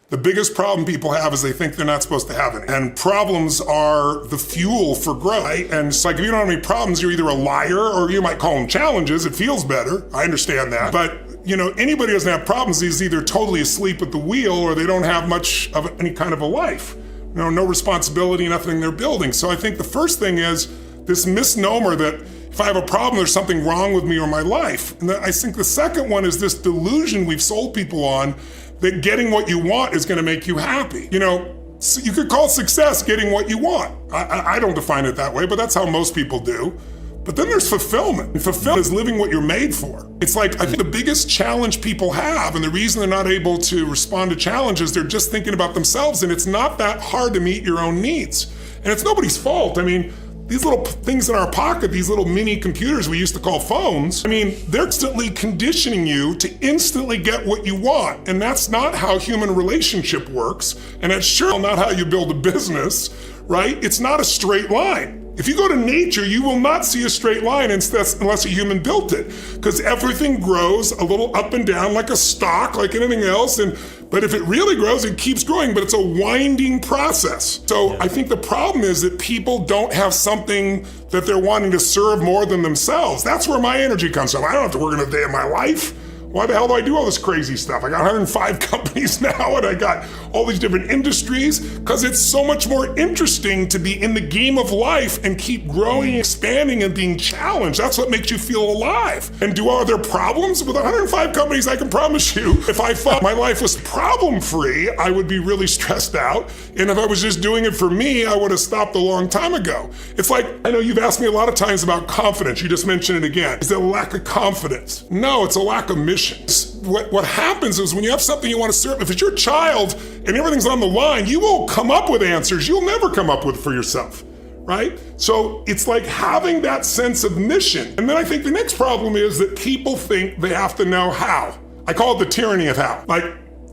The biggest problem people have is they think they're not supposed to have any. And problems are the fuel for growth, right? And it's like, if you don't have any problems, you're either a liar or you might call them challenges. It feels better. I understand that. But anybody who doesn't have problems is either totally asleep at the wheel or they don't have much of any kind of a life. No responsibility, nothing they're building. So I think the first thing is this misnomer that if I have a problem, there's something wrong with me or my life. And I think the second one is this delusion we've sold people on that getting what you want is gonna make you happy. So you could call success getting what you want. I don't define it that way, but that's how most people do. But then there's fulfillment. And fulfillment is living what you're made for. It's like, I think the biggest challenge people have, and the reason they're not able to respond to challenges, they're just thinking about themselves, and it's not that hard to meet your own needs. And it's nobody's fault. These little things in our pocket, these little mini computers we used to call phones, they're instantly conditioning you to instantly get what you want. And that's not how human relationship works. And it's sure not how you build a business, right? It's not a straight line. If you go to nature, you will not see a straight line unless a human built it. Because everything grows a little up and down like a stalk, like anything else. But if it really grows, it keeps growing, but it's a winding process. So I think the problem is that people don't have something that they're wanting to serve more than themselves. That's where my energy comes from. I don't have to work in a day of my life. Why the hell do I do all this crazy stuff? I got 105 companies now and I got all these different industries because it's so much more interesting to be in the game of life and keep growing, expanding, and being challenged. That's what makes you feel alive. And are there problems? With 105 companies, I can promise you, if I thought my life was problem-free, I would be really stressed out. And if I was just doing it for me, I would have stopped a long time ago. It's like, I know you've asked me a lot of times about confidence. You just mentioned it again. Is it a lack of confidence? No, it's a lack of mission. What happens is when you have something you want to serve, if it's your child and everything's on the line, you will come up with answers you'll never come up with for yourself, right? So it's like having that sense of mission. And then I think the next problem is that people think they have to know how. I call it the tyranny of how. Like,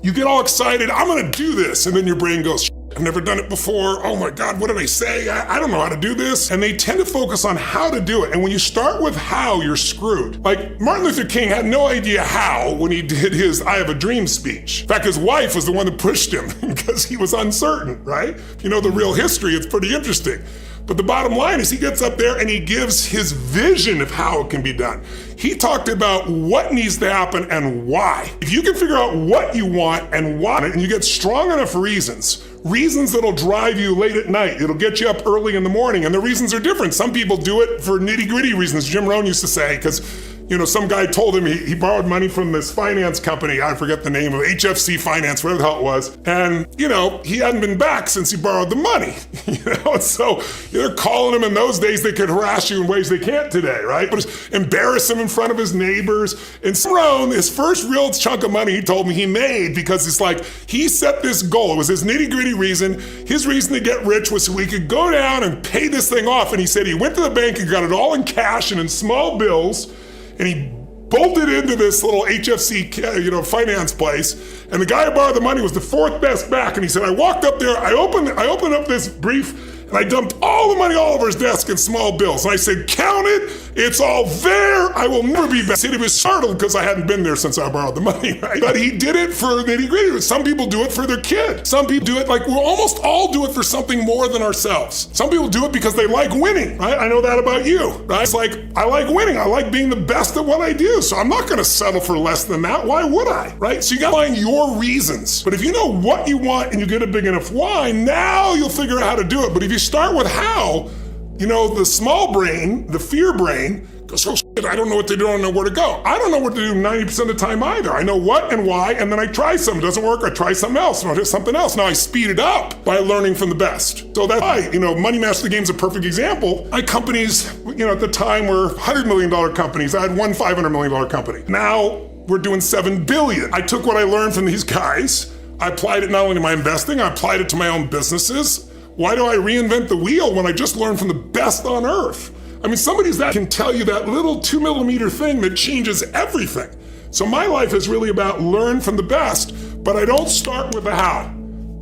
you get all excited, I'm gonna do this, and then your brain goes, I've never done it before. Oh my God, what did I say? I don't know how to do this. And they tend to focus on how to do it. And when you start with how, you're screwed. Like Martin Luther King had no idea how when he did his I Have a Dream speech. In fact, his wife was the one that pushed him because he was uncertain, right? If you know the real history, it's pretty interesting. But the bottom line is he gets up there and he gives his vision of how it can be done. He talked about what needs to happen and why. If you can figure out what you want and why, and you get strong enough reasons that'll drive you late at night, it'll get you up early in the morning, and the reasons are different. Some people do it for nitty-gritty reasons. Jim Rohn used to say, because some guy told him he borrowed money from this finance company, I forget the name of HFC Finance, whatever the hell it was. And, he hadn't been back since he borrowed the money, And so they're calling him in those days, they could harass you in ways they can't today, right? But embarrass him in front of his neighbors. And Rohn, his first real chunk of money he told me he made because it's like, he set this goal. It was his nitty-gritty reason. His reason to get rich was so he could go down and pay this thing off. And he said he went to the bank and got it all in cash and in small bills. And he bolted into this little HFC, finance place. And the guy who borrowed the money was the fourth best back. And he said, I walked up there, I opened up this brief, and I dumped all the money all over his desk in small bills. And I said, count it, it's all there, I will never be back. He was startled because I hadn't been there since I borrowed the money, right? But he did it for nitty-gritty. Some people do it for their kid. Some people do it, we'll almost all do it for something more than ourselves. Some people do it because they like winning, right? I know that about you, right? It's like, I like winning. I like being the best at what I do. So I'm not gonna settle for less than that. Why would I, right? So you gotta find your reasons. But if you know what you want and you get a big enough why, now you'll figure out how to do it. But if you start with how, the small brain, the fear brain, goes, oh shit, I don't know what to do, I don't know where to go. I don't know what to do 90% of the time either. I know what and why, and then I try something. It doesn't work, I try something else, and I'll do something else. Now I speed it up by learning from the best. So that's why, Money Master the Game is a perfect example. My companies, at the time were $100 million companies. I had one $500 million company. Now we're doing $7 billion. I took what I learned from these guys, I applied it not only to my investing, I applied it to my own businesses. Why do I reinvent the wheel when I just learned from the best on earth? Somebody's that can tell you that little 2 millimeter thing that changes everything. So my life is really about learn from the best, but I don't start with the how.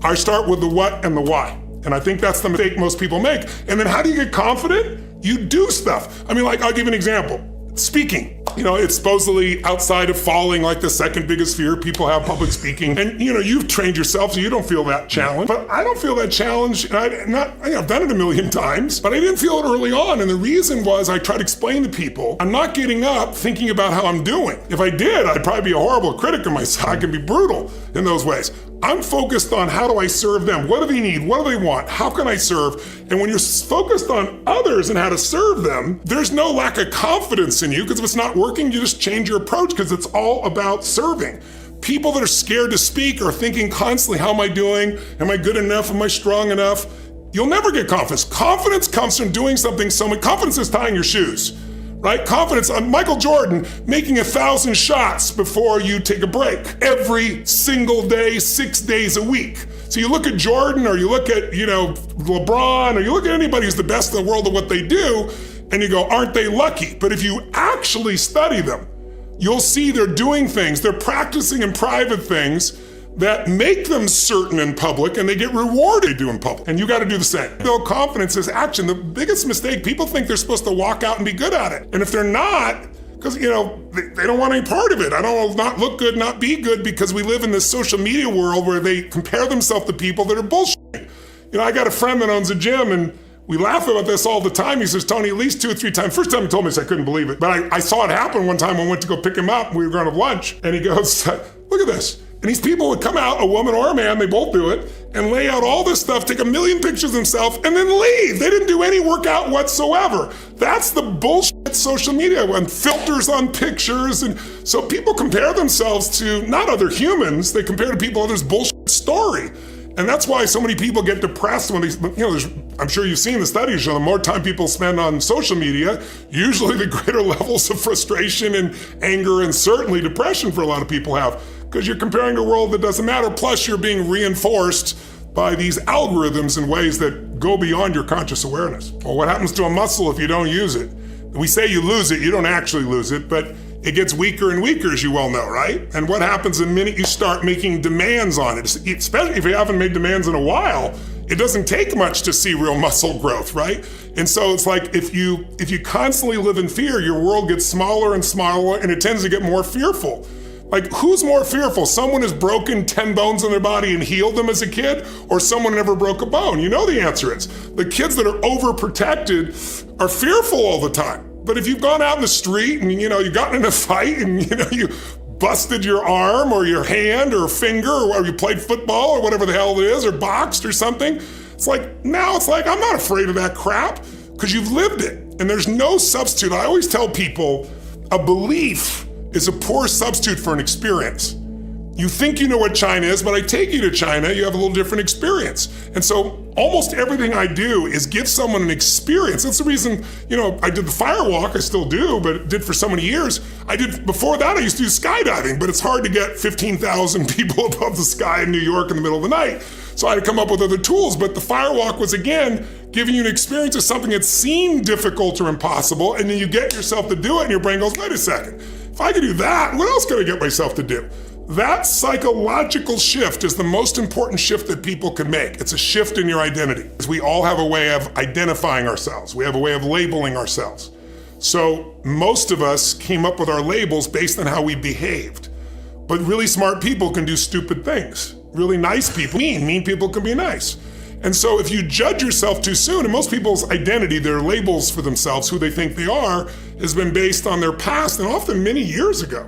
I start with the what and the why. And I think that's the mistake most people make. And then how do you get confident? You do stuff. I'll give you an example. Speaking. It's supposedly outside of falling, like the second biggest fear people have, public speaking. And you've trained yourself, so you don't feel that challenge. But I don't feel that challenge. I've done it a million times, but I didn't feel it early on. And the reason was I tried to explain to people, I'm not getting up thinking about how I'm doing. If I did, I'd probably be a horrible critic of myself. I can be brutal in those ways. I'm focused on how do I serve them? What do they need? What do they want? How can I serve? And when you're focused on others and how to serve them, there's no lack of confidence in you, because if it's not working, you just change your approach, because it's all about serving. People that are scared to speak are thinking constantly, how am I doing? Am I good enough? Am I strong enough? You'll never get confidence. Confidence comes from doing something. Confidence is tying your shoes. Right? Confidence on Michael Jordan making 1,000 shots before you take a break every single day, 6 days a week. So you look at Jordan, or you look at, LeBron, or you look at anybody who's the best in the world at what they do, and you go, aren't they lucky? But if you actually study them, you'll see they're doing things, they're practicing in private things that make them certain in public, and they get rewarded to do in public. And you got to do the same. Build confidence is action. The biggest mistake, people think they're supposed to walk out and be good at it. And if they're not, because, they don't want any part of it. I don't want to not look good, not be good, because we live in this social media world where they compare themselves to people that are bullshitting. I got a friend that owns a gym, and we laugh about this all the time. He says, Tony, at least 2 or 3 times. First time he told me this, I couldn't believe it. But I saw it happen one time when I went to go pick him up. We were going to lunch, and he goes, look at this. And these people would come out, a woman or a man, they both do it, and lay out all this stuff, take 1 million pictures of themselves, and then leave. They didn't do any workout whatsoever. That's the bullshit social media, and filters on pictures. And so people compare themselves to not other humans, they compare to people others' bullshit story. And that's why so many people get depressed when I'm sure you've seen the studies show the more time people spend on social media, usually the greater levels of frustration and anger, and certainly depression for a lot of people have. Because you're comparing a world that doesn't matter, plus you're being reinforced by these algorithms in ways that go beyond your conscious awareness. Well, what happens to a muscle if you don't use it? We say you lose it, you don't actually lose it, but it gets weaker and weaker, as you well know, right? And what happens the minute you start making demands on it, especially if you haven't made demands in a while, it doesn't take much to see real muscle growth, right? And so it's like if you constantly live in fear, your world gets smaller and smaller, and it tends to get more fearful. Like, who's more fearful? Someone who's broken 10 bones in their body and healed them as a kid, or someone who never broke a bone? You know the answer is. The kids that are overprotected are fearful all the time. But if you've gone out in the street and, you've gotten in a fight and, you busted your arm or your hand or finger, or you played football or whatever the hell it is, or boxed or something, now it's like, I'm not afraid of that crap, because you've lived it. And there's no substitute. I always tell people, a belief is a poor substitute for an experience. You think you know what China is, but I take you to China, you have a little different experience. And so almost everything I do is give someone an experience. That's the reason, I did the firewalk, I still do, but did for so many years. Before that, I used to do skydiving, but it's hard to get 15,000 people above the sky in New York in the middle of the night. So I had to come up with other tools, but the firewalk was, again, giving you an experience of something that seemed difficult or impossible, and then you get yourself to do it, and your brain goes, wait a second, if I could do that, what else can I get myself to do? That psychological shift is the most important shift that people can make. It's a shift in your identity. We all have a way of identifying ourselves. We have a way of labeling ourselves. So most of us came up with our labels based on how we behaved. But really smart people can do stupid things. Really nice people, mean people can be nice. And so if you judge yourself too soon, and most people's identity, their labels for themselves, who they think they are, has been based on their past, and often many years ago.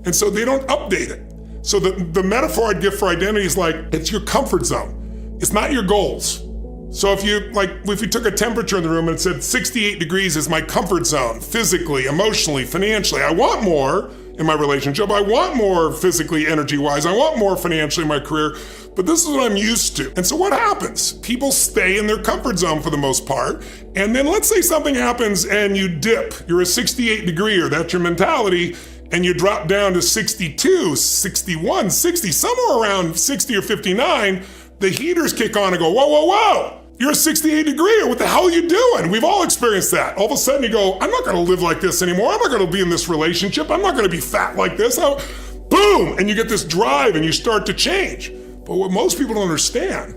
And so they don't update it. So the metaphor I'd give for identity is like, it's your comfort zone. It's not your goals. So if you took a temperature in the room and it said 68 degrees is my comfort zone, physically, emotionally, financially, I want more in my relationship. I want more physically, energy-wise. I want more financially in my career, but this is what I'm used to. And so what happens? People stay in their comfort zone for the most part. And then let's say something happens and you dip. You're a 68 degreer, that's your mentality, and you drop down to 62, 61, 60, somewhere around 60 or 59, the heaters kick on and go, whoa, whoa, whoa. You're a 68 degreer. What the hell are you doing? We've all experienced that. All of a sudden you go, I'm not going to live like this anymore. I'm not going to be in this relationship. I'm not going to be fat like this. Boom! And you get this drive and you start to change. But what most people don't understand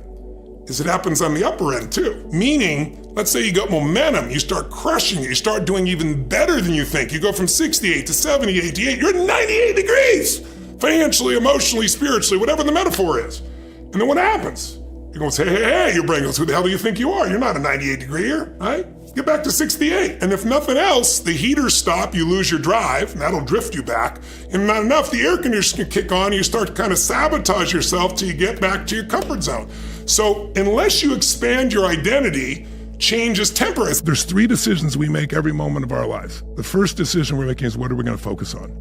is it happens on the upper end too. Meaning, let's say you got momentum, you start crushing it, you start doing even better than you think. You go from 68 to 70, 88, you're at 98 degrees. Financially, emotionally, spiritually, whatever the metaphor is. And then what happens? You're going to say, hey, your brain goes, who the hell do you think you are? You're not a 98 degreeer, right? Get back to 68. And if nothing else, the heaters stop, you lose your drive, and that'll drift you back. And not enough, the air conditioner can kick on, and you start to kind of sabotage yourself till you get back to your comfort zone. So unless you expand your identity, change is temporary. There's 3 decisions we make every moment of our lives. The first decision we're making is what are we going to focus on?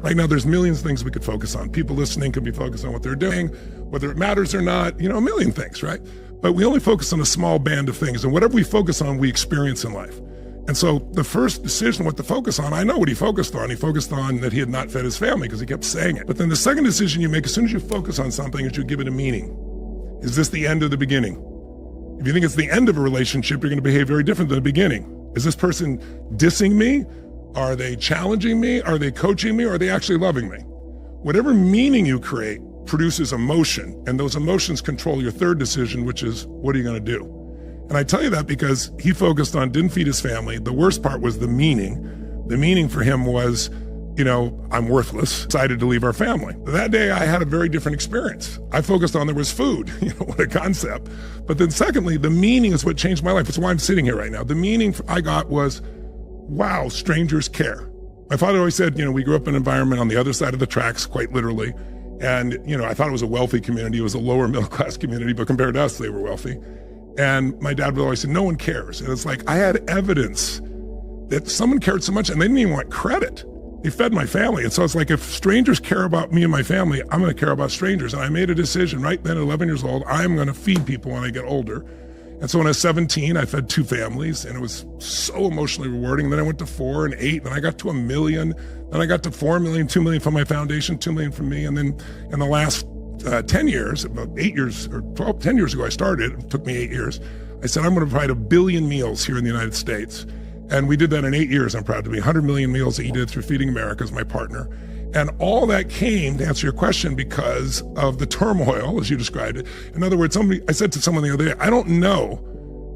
Right now, there's millions of things we could focus on. People listening could be focused on what they're doing, whether it matters or not, a million things, right? But we only focus on a small band of things, and whatever we focus on, we experience in life. And so the first decision, what to focus on, I know what he focused on. He focused on that he had not fed his family because he kept saying it. But then the second decision you make as soon as you focus on something is you give it a meaning. Is this the end of the beginning? If you think it's the end of a relationship, you're going to behave very different than the beginning. Is this person dissing me? Are they challenging me? Are they coaching me? Or are they actually loving me? Whatever meaning you create produces emotion, and those emotions control your third decision, which is, what are you going to do? And I tell you that because he focused on didn't feed his family. The worst part was the meaning. The meaning for him was, I'm worthless, decided to leave our family. That day I had a very different experience. I focused on there was food, what a concept. But then secondly, the meaning is what changed my life. It's why I'm sitting here right now. The meaning I got was, wow, strangers care. My father always said, we grew up in an environment on the other side of the tracks, quite literally. And, I thought it was a wealthy community. It was a lower middle class community, but compared to us, they were wealthy. And my dad would always say, no one cares. And it's like, I had evidence that someone cared so much and they didn't even want credit. They fed my family. And so it's like, if strangers care about me and my family, I'm going to care about strangers. And I made a decision right then at 11 years old, I'm going to feed people when I get older. And so when I was 17, I fed 2 families, and it was so emotionally rewarding. Then I went to 4 and 8, and I got to 1 million. Then I got to 4 million, 2 million from my foundation, 2 million from me. And then in the last 10 years, about 8 years or 10 years ago I started, it took me 8 years. I said, I'm going to provide 1 billion meals here in the United States. And we did that in 8 years, I'm proud to be. 100 million meals that he did through Feeding America as my partner. And all that came, to answer your question, because of the turmoil, as you described it. In other words, I said to someone the other day, I don't know,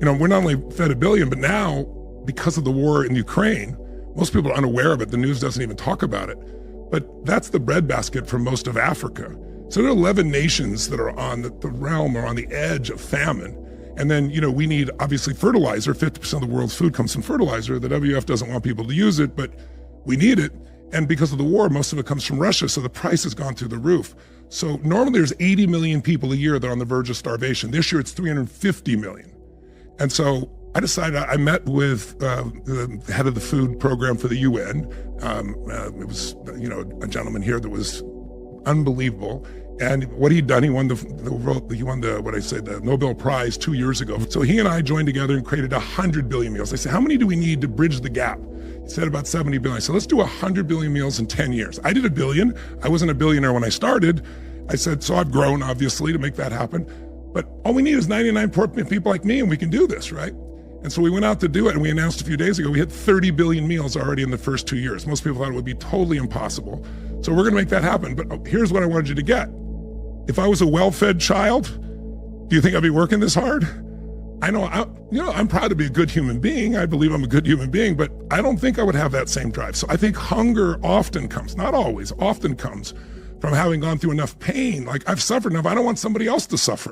we're not only fed 1 billion, but now, because of the war in Ukraine, most people are unaware of it. The news doesn't even talk about it. But that's the breadbasket for most of Africa. So there are 11 nations that are on the realm or on the edge of famine. And then, we need, obviously, fertilizer. 50% of the world's food comes from fertilizer. The WWF doesn't want people to use it, but we need it. And because of the war, most of it comes from Russia, so the price has gone through the roof. So normally there's 80 million people a year that are on the verge of starvation. This year it's 350 million. And so I decided, I met with the head of the food program for the UN. It was, a gentleman here that was unbelievable. And what he'd done, he won the Nobel Prize 2 years ago. So he and I joined together and created 100 billion meals. I said, how many do we need to bridge the gap? He said about 70 billion. I said, let's do 100 billion meals in 10 years. I did 1 billion. I wasn't a billionaire when I started. I said, so I've grown, obviously, to make that happen. But all we need is 99 people like me, and we can do this, right? And so we went out to do it, and we announced a few days ago, we hit 30 billion meals already in the first 2 years. Most people thought it would be totally impossible. So we're going to make that happen. But here's what I wanted you to get. If I was a well-fed child, do you think I'd be working this hard? I know, I'm proud to be a good human being. I believe I'm a good human being, but I don't think I would have that same drive. So I think hunger often comes, not always, often comes from having gone through enough pain. Like, I've suffered enough. I don't want somebody else to suffer.